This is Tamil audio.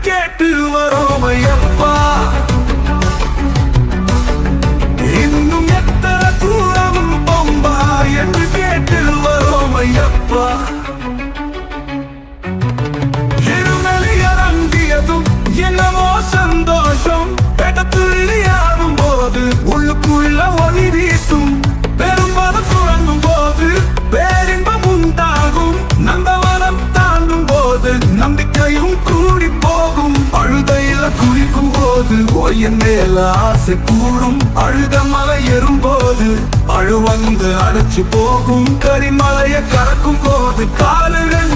கேட்டு வரோம் ஐயப்பா. இன்னும் எத்தனை தூரம் பம்பா என்று கேட்டு வரோம் ஐயப்பா. இருமலி இறங்கியதும் என்னமோ சந்தோஷம், பெட்டத்துள்ளி ஆடும் போது உள்ளுக்குள்ள ஒளி வீசும். பெரும்பாலும் துறங்கும் போது பேரின்பம் உண்டாகும். நந்தவனம் தாண்டும் போது நம்பிக்கையும் கூடி போகும். அழுதையில குளிக்கும் போது என் மேல ஆசை கூடும். அழுத மலை ஏறும்போது அழு வந்து அடைச்சு போகும். கரிமலையை கறக்கும் போது காலுகள்